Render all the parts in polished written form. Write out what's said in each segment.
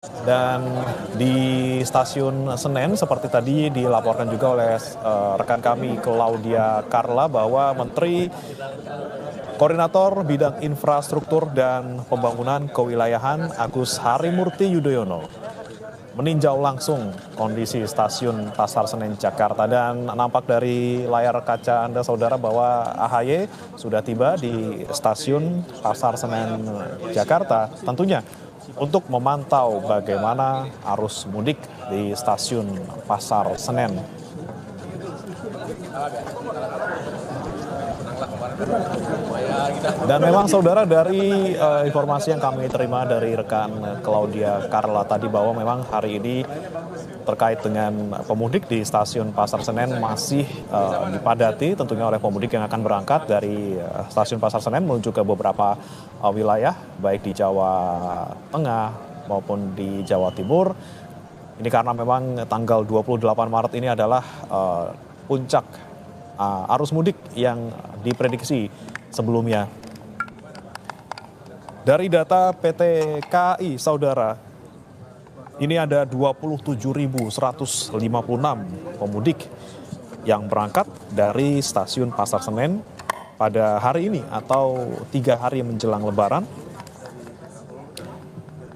Dan di stasiun Senen seperti tadi dilaporkan juga oleh rekan kami Claudia Carla bahwa Menteri Koordinator Bidang Infrastruktur dan Pembangunan Kewilayahan Agus Harimurti Yudhoyono meninjau langsung kondisi stasiun Pasar Senen Jakarta, dan nampak dari layar kaca Anda saudara bahwa AHY sudah tiba di stasiun Pasar Senen Jakarta tentunya untuk memantau bagaimana arus mudik di stasiun Pasar Senen. Dan memang saudara, dari informasi yang kami terima dari rekan Claudia Carla tadi bahwa memang hari ini terkait dengan pemudik di stasiun Pasar Senen masih dipadati tentunya oleh pemudik yang akan berangkat dari stasiun Pasar Senen menuju ke beberapa wilayah baik di Jawa Tengah maupun di Jawa Timur. Ini karena memang tanggal 28 Maret ini adalah puncak arus mudik yang diprediksi sebelumnya. Dari data PT KAI, saudara, ini ada 27.156 pemudik yang berangkat dari stasiun Pasar Senen pada hari ini atau 3 hari menjelang Lebaran.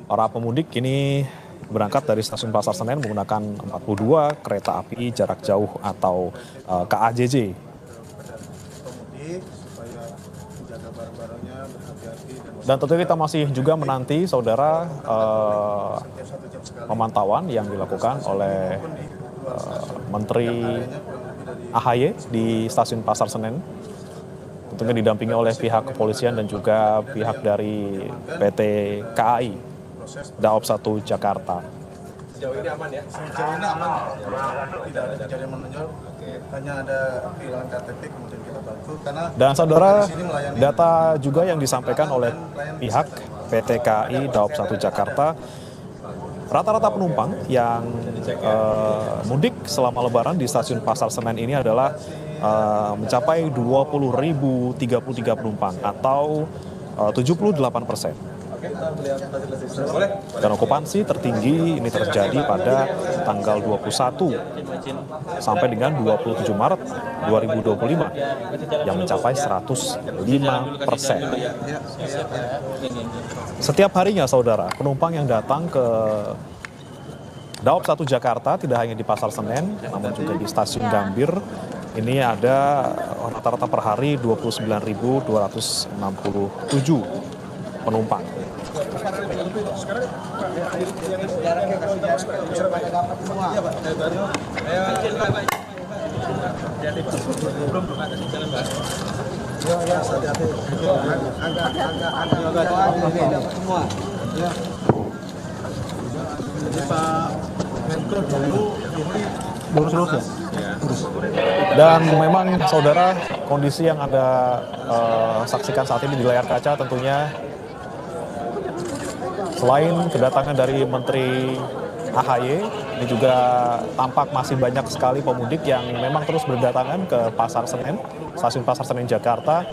Para pemudik ini berangkat dari stasiun Pasar Senen menggunakan 42 kereta api jarak jauh atau KAJJ. Dan tentunya kita masih juga menanti saudara pemantauan yang dilakukan oleh Menteri AHY di stasiun Pasar Senen, tentunya didampingi oleh pihak kepolisian dan juga pihak dari PT KAI Daob 1 Jakarta. Sejauh ini aman ya? Sejauh ini aman. Tidak ada kejadian menonjol. Hanya ada kehilangan KTP kemudian kita bantu. Dan saudara, data juga yang disampaikan oleh pihak PT KAI Daob 1 Jakarta, rata-rata penumpang yang mudik selama Lebaran di stasiun Pasar Senen ini adalah mencapai 20.033 penumpang atau 78%. Dan okupansi tertinggi ini terjadi pada tanggal 21 sampai dengan 27 Maret 2025 yang mencapai 105%. Setiap harinya saudara, penumpang yang datang ke Daob 1 Jakarta tidak hanya di Pasar Senen namun juga di Stasiun Gambir, ini ada rata-rata per hari 29.267 penumpang. Dan memang saudara, kondisi yang Anda saksikan saat ini di layar kaca tentunya selain kedatangan dari Menteri AHY, ini juga tampak masih banyak sekali pemudik yang memang terus berdatangan ke Pasar Senen, stasiun Pasar Senen Jakarta,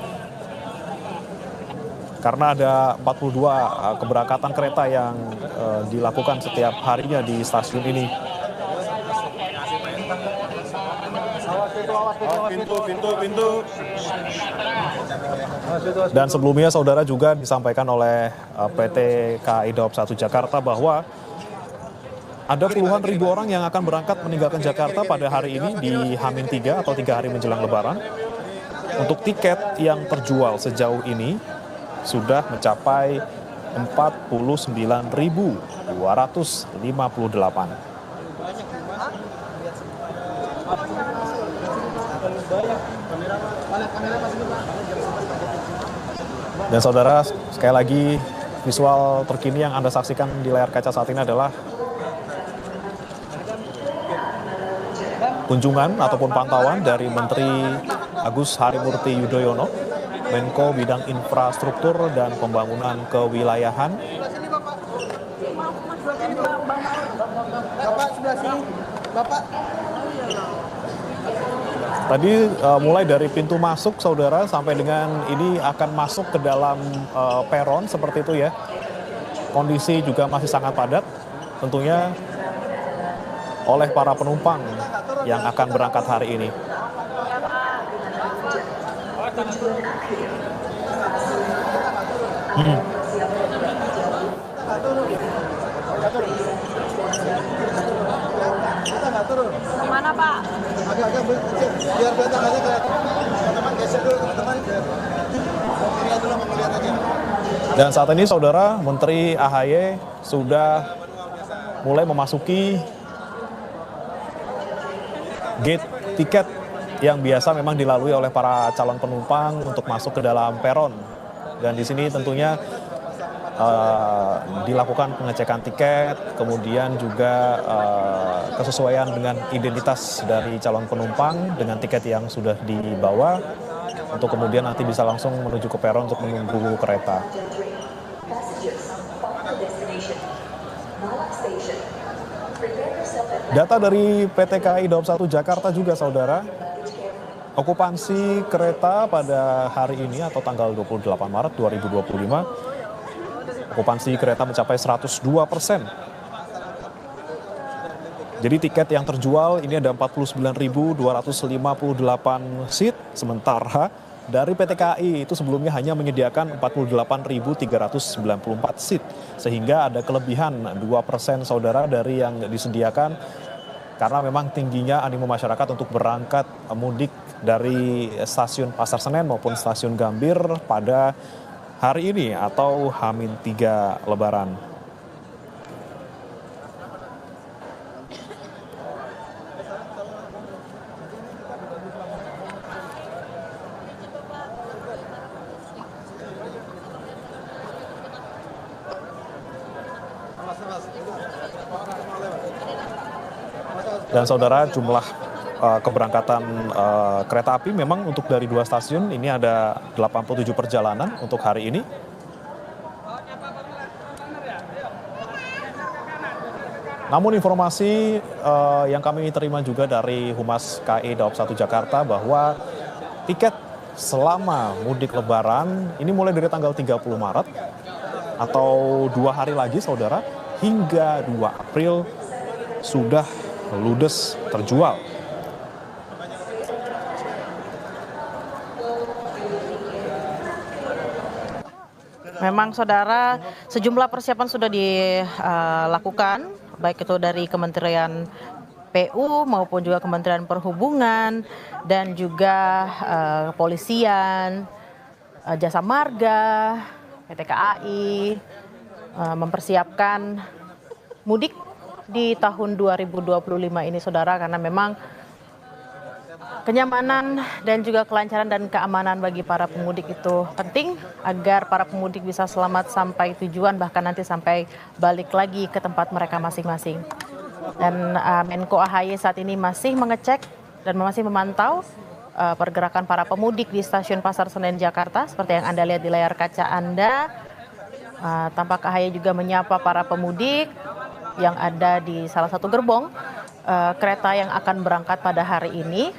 karena ada 42 keberangkatan kereta yang dilakukan setiap harinya di stasiun ini. Pintu. Dan sebelumnya saudara juga disampaikan oleh PT KAI Daob 1 Jakarta bahwa ada puluhan ribu orang yang akan berangkat meninggalkan Jakarta pada hari ini di H-3 atau 3 hari menjelang Lebaran. Untuk tiket yang terjual sejauh ini sudah mencapai 49.258. Dan saudara, sekali lagi visual terkini yang Anda saksikan di layar kaca saat ini adalah kunjungan ataupun pantauan dari Menteri Agus Harimurti Yudhoyono, Menko Bidang Infrastruktur dan Pembangunan Kewilayahan. Bapak sebelah sini, Bapak. Tadi mulai dari pintu masuk saudara sampai dengan ini akan masuk ke dalam peron seperti itu ya. Kondisi juga masih sangat padat. tentunya oleh para penumpang yang akan berangkat hari ini. Mana Pak? Agak-agak biar datang aja ke teman-teman, geser dulu teman-teman. Lihat dulu, mau lihat aja. Dan saat ini Saudara Menteri AHY sudah mulai memasuki gate tiket yang biasa memang dilalui oleh para calon penumpang untuk masuk ke dalam peron. Dan di sini tentunya dilakukan pengecekan tiket, kemudian juga kesesuaian dengan identitas dari calon penumpang dengan tiket yang sudah dibawa, untuk kemudian nanti bisa langsung menuju ke peron untuk menunggu kereta. Data dari PT KAI Daob 1 Jakarta juga, Saudara, okupansi kereta pada hari ini atau tanggal 28 Maret 2025, okupansi kereta mencapai 102%. Jadi tiket yang terjual ini ada 49.258 seat, sementara dari PT KAI itu sebelumnya hanya menyediakan 48.394 seat, sehingga ada kelebihan 2% Saudara dari yang disediakan, karena memang tingginya animo masyarakat untuk berangkat mudik dari stasiun Pasar Senen maupun stasiun Gambir pada hari ini atau H-3 Lebaran. Dan Saudara, jumlah keberangkatan kereta api memang untuk dari 2 stasiun ini ada 87 perjalanan untuk hari ini. Namun informasi yang kami terima juga dari Humas KAI Daob 1 Jakarta bahwa tiket selama mudik Lebaran ini mulai dari tanggal 30 Maret atau 2 hari lagi, Saudara, hingga 2 April sudah ludes terjual. Memang Saudara, sejumlah persiapan sudah dilakukan, baik itu dari Kementerian PU maupun juga Kementerian Perhubungan dan juga kepolisian, Jasa Marga, PT KAI mempersiapkan mudik di tahun 2025 ini, Saudara, karena memang kenyamanan dan juga kelancaran dan keamanan bagi para pemudik itu penting agar para pemudik bisa selamat sampai tujuan, bahkan nanti sampai balik lagi ke tempat mereka masing-masing. Dan Menko AHY saat ini masih mengecek dan masih memantau pergerakan para pemudik di stasiun Pasar Senen Jakarta. Seperti yang Anda lihat di layar kaca Anda, tampak AHY juga menyapa para pemudik yang ada di salah satu gerbong kereta yang akan berangkat pada hari ini.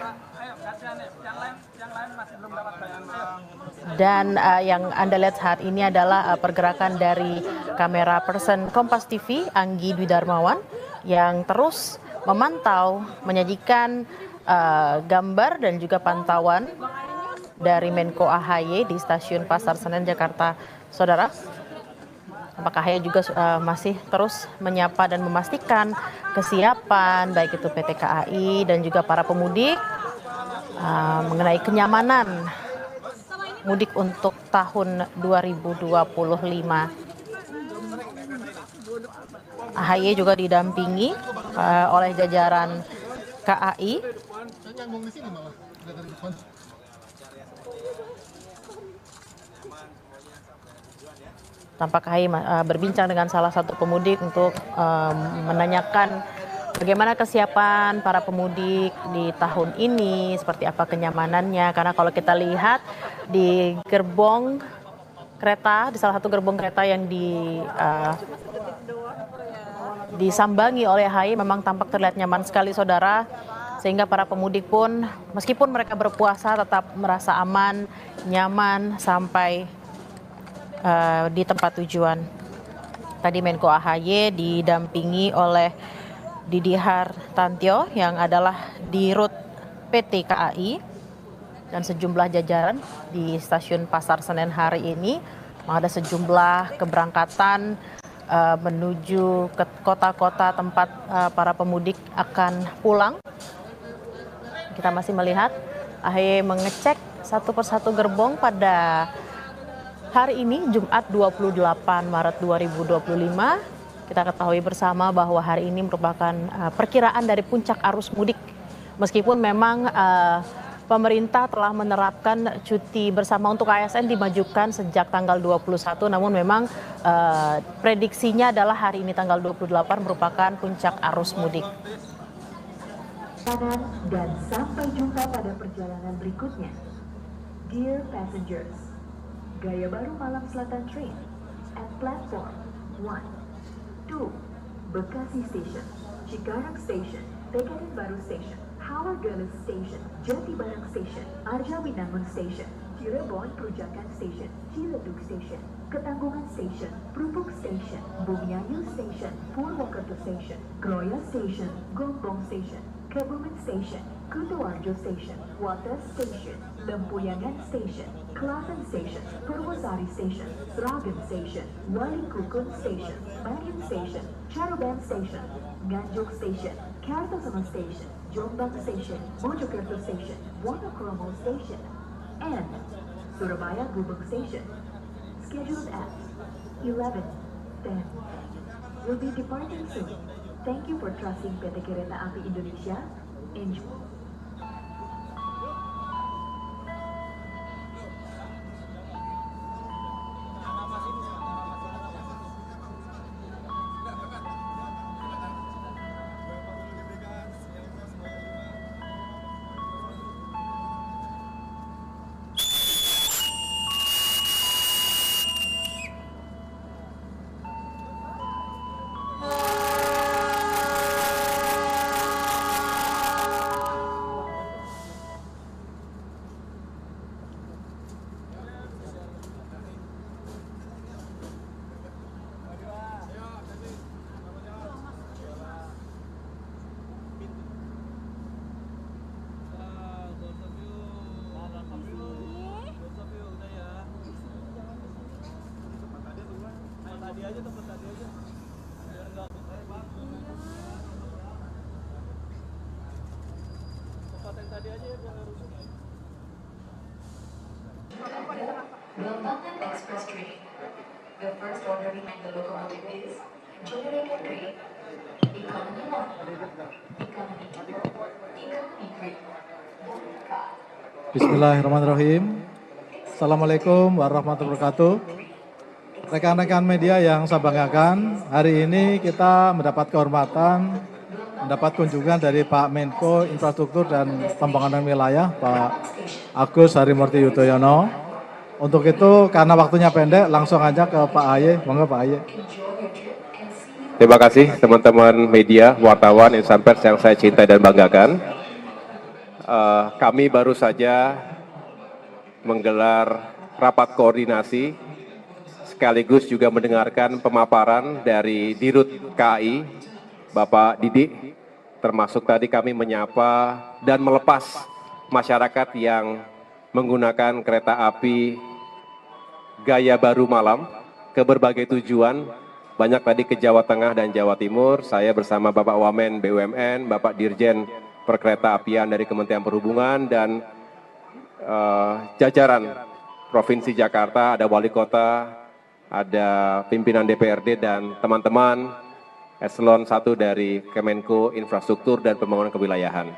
Dan yang Anda lihat saat ini adalah pergerakan dari kamera person Kompas TV, Anggi Dwi Darmawan, yang terus memantau, menyajikan gambar dan juga pantauan dari Menko AHY di stasiun Pasar Senen Jakarta, Saudara. Apakah AHY juga masih terus menyapa dan memastikan kesiapan baik itu PT KAI dan juga para pemudik mengenai kenyamanan mudik untuk tahun 2025. AHY juga didampingi oleh jajaran KAI. Tampak AHY berbincang dengan salah satu pemudik untuk menanyakan bagaimana kesiapan para pemudik di tahun ini, seperti apa kenyamanannya. Karena kalau kita lihat di gerbong kereta, di salah satu gerbong kereta yang disambangi oleh AHY memang tampak terlihat nyaman sekali, Saudara. Sehingga para pemudik pun meskipun mereka berpuasa tetap merasa aman, nyaman sampai di tempat tujuan. Tadi Menko AHY didampingi oleh Didi Hartantio yang adalah Dirut PT KAI dan sejumlah jajaran di stasiun Pasar Senen hari ini. Ada sejumlah keberangkatan menuju ke kota-kota tempat para pemudik akan pulang. Kita masih melihat AHY mengecek satu persatu gerbong pada hari ini, Jumat 28 Maret 2025, kita ketahui bersama bahwa hari ini merupakan perkiraan dari puncak arus mudik. Meskipun memang pemerintah telah menerapkan cuti bersama untuk ASN dimajukan sejak tanggal 21, namun memang prediksinya adalah hari ini tanggal 28 merupakan puncak arus mudik. Dan sampai jumpa pada perjalanan berikutnya. Dear passengers, Gaya Baru Malam Selatan Train at platform 1, 2, Bekasi Station, Cikarang Station, Pegadaian Baru Station, Hawa Galuh Station, Jati Barang Station, Arjawinangun Station, Cirebon Perujakan Station, Ciledug Station, Ketanggungan Station, Prupuk Station, Bumiayu Station, Purwokerto Station, Kroya Station, Gombong Station, Kebumen Station, Kutoarjo Station, Water Station, Lempuyangan Station, Klaten Station, Purwosari Station, Sragen Station, Walikukun Station, Madiun Station, Caruban Station, Nganjuk Station, Kartasama Station, Jombang Station, Mojokerto Station, Wonokromo Station, and Surabaya Gubeng Station. Scheduled at 11:10. Will be departing soon. Thank you for trusting PT Kereta Api Indonesia. Enjoy. Belambangan Express Train. The first order behind the locomotive is Generator Train, Economy 1, Economy 2, Economy 3, Car. Bismillahirrahmanirrahim. Assalamualaikum warahmatullahi wabarakatuh. Rekan-rekan media yang saya banggakan, hari ini kita mendapat kehormatan, mendapat kunjungan dari Pak Menko Infrastruktur dan Pembangunan Wilayah, Pak Agus Harimurti Yudhoyono. Untuk itu, karena waktunya pendek, langsung aja ke Pak AHY. Monggo Pak AHY. Terima kasih teman-teman media, wartawan, insan pers yang saya cintai dan banggakan. Kami baru saja menggelar rapat koordinasi, sekaligus juga mendengarkan pemaparan dari Dirut KAI, Bapak Didi, termasuk tadi kami menyapa dan melepas masyarakat yang menggunakan kereta api Gaya Baru Malam ke berbagai tujuan, banyak tadi ke Jawa Tengah dan Jawa Timur. Saya bersama Bapak Wamen BUMN, Bapak Dirjen Perkereta Apian dari Kementerian Perhubungan dan jajaran Provinsi Jakarta, ada Wali Kota, ada pimpinan DPRD dan teman-teman Eselon 1 dari Kemenko Infrastruktur dan Pembangunan Kewilayahan.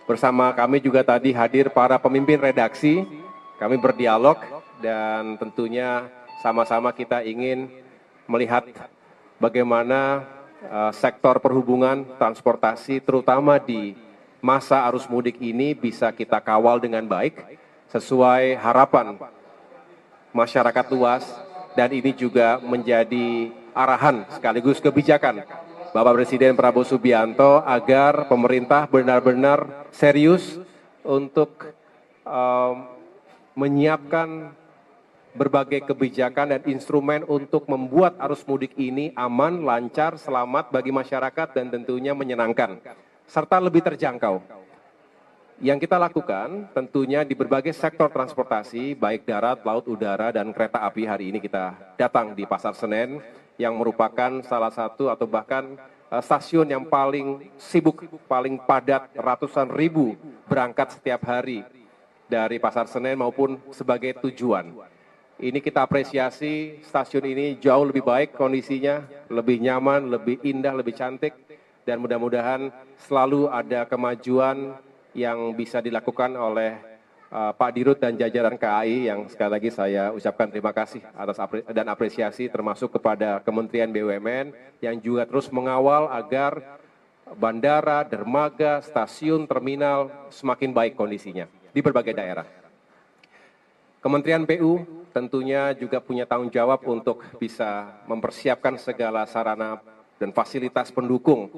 Bersama kami juga tadi hadir para pemimpin redaksi, kami berdialog dan tentunya sama-sama kita ingin melihat bagaimana sektor perhubungan, transportasi, terutama di masa arus mudik ini bisa kita kawal dengan baik, sesuai harapan masyarakat luas, dan ini juga menjadi arahan sekaligus kebijakan Bapak Presiden Prabowo Subianto agar pemerintah benar-benar serius untuk menyiapkan berbagai kebijakan dan instrumen untuk membuat arus mudik ini aman, lancar, selamat bagi masyarakat dan tentunya menyenangkan, serta lebih terjangkau. Yang kita lakukan tentunya di berbagai sektor transportasi, baik darat, laut, udara, dan kereta api. Hari ini kita datang di Pasar Senen yang merupakan salah satu atau bahkan stasiun yang paling sibuk, paling padat, ratusan ribu berangkat setiap hari dari Pasar Senen maupun sebagai tujuan. Ini kita apresiasi, stasiun ini jauh lebih baik kondisinya, lebih nyaman, lebih indah, lebih cantik, dan mudah-mudahan selalu ada kemajuan yang bisa dilakukan oleh Pak Dirut dan jajaran KAI yang sekali lagi saya ucapkan terima kasih atas dan apresiasi termasuk kepada Kementerian BUMN yang juga terus mengawal agar bandara, dermaga, stasiun, terminal semakin baik kondisinya di berbagai daerah. Kementerian PU tentunya juga punya tanggung jawab untuk bisa mempersiapkan segala sarana dan fasilitas pendukung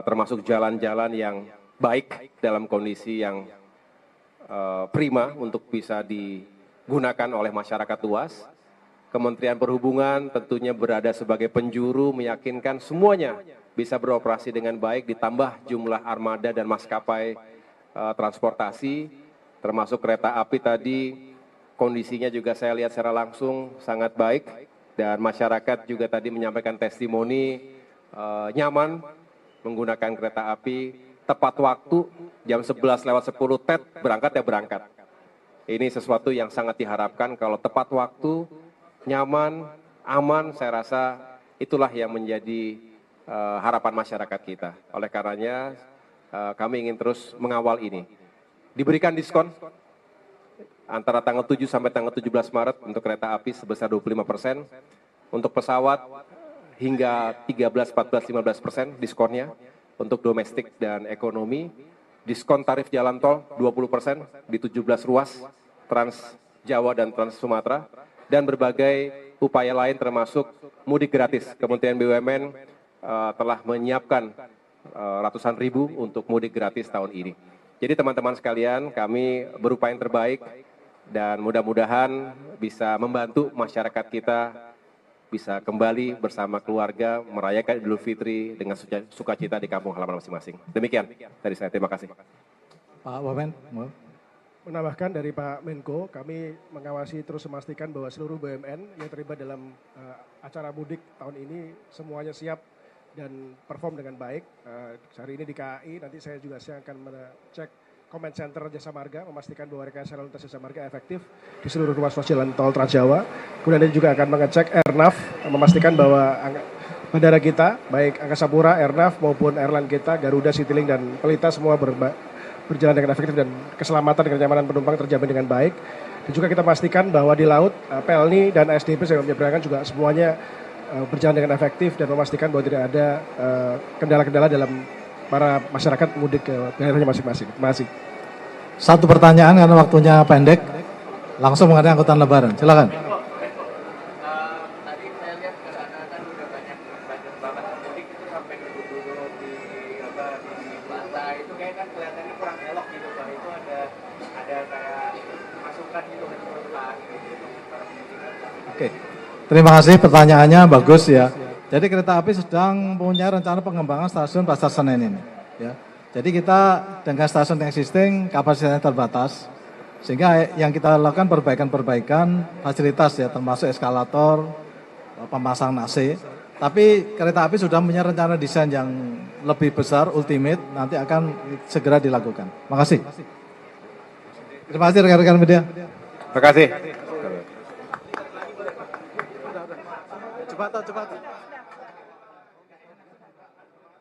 termasuk jalan-jalan yang baik dalam kondisi yang prima untuk bisa digunakan oleh masyarakat luas. Kementerian Perhubungan tentunya berada sebagai penjuru meyakinkan semuanya bisa beroperasi dengan baik, ditambah jumlah armada dan maskapai transportasi, termasuk kereta api tadi kondisinya juga saya lihat secara langsung sangat baik dan masyarakat juga tadi menyampaikan testimoni nyaman menggunakan kereta api. Tepat waktu, jam 11:10 TET, berangkat ya berangkat. Ini sesuatu yang sangat diharapkan kalau tepat waktu, nyaman, aman, saya rasa itulah yang menjadi harapan masyarakat kita. Oleh karenanya, kami ingin terus mengawal ini. Diberikan diskon antara tanggal 7 sampai tanggal 17 Maret untuk kereta api sebesar 25%, untuk pesawat hingga 13, 14, 15% diskonnya. Untuk domestik dan ekonomi, diskon tarif jalan tol 20% di 17 ruas Trans Jawa dan Trans Sumatera, dan berbagai upaya lain termasuk mudik gratis. Kementerian BUMN telah menyiapkan ratusan ribu untuk mudik gratis tahun ini. Jadi teman-teman sekalian, kami berupaya yang terbaik dan mudah-mudahan bisa membantu masyarakat kita bisa kembali bersama keluarga merayakan Idul Fitri dengan sukacita di kampung halaman masing-masing. Demikian dari saya, terima kasih. Pak Wamen. Menambahkan dari Pak Menko, kami mengawasi terus memastikan bahwa seluruh BUMN yang terlibat dalam acara mudik tahun ini semuanya siap dan perform dengan baik. Hari ini di KAI, nanti saya juga akan mengecek Comment Center Jasa Marga, memastikan bahwa rekayasa lalu lintas Jasa Marga efektif di seluruh ruas jalan tol Trans Jawa. Kemudian dia juga akan mengecek Airnav, memastikan bahwa bandara kita, baik Angkasa Pura, Airnav maupun airline kita, Garuda, Citylink, dan Pelita semua berjalan dengan efektif dan keselamatan dan kenyamanan penumpang terjamin dengan baik. Dan juga kita pastikan bahwa di laut, PLNI dan ASDP yang menyeberangkan juga semuanya berjalan dengan efektif dan memastikan bahwa tidak ada kendala-kendala dalam para masyarakat mudik ke daerahnya masing-masing. Terima kasih. Satu pertanyaan karena waktunya pendek, langsung mengenai angkutan lebaran. Silakan. Tadi saya lihat ke sana kan udah banyak banget mudik itu sampai duduk-duduk di plaza itu kayak kan kelihatannya kurang elok gitu Pak. Itu ada kayak masukan gitu kan Pak gitu. Oke. Terima kasih pertanyaannya bagus ya. Jadi kereta api sedang punya rencana pengembangan stasiun Pasar Senen ini. Ya. Jadi kita dengan stasiun existing kapasitasnya terbatas, sehingga yang kita lakukan perbaikan-perbaikan fasilitas ya, termasuk eskalator, pemasang AC. Tapi kereta api sudah punya rencana desain yang lebih besar, ultimate, nanti akan segera dilakukan. Makasih. Terima kasih rekan-rekan media. Terima kasih. Cepat.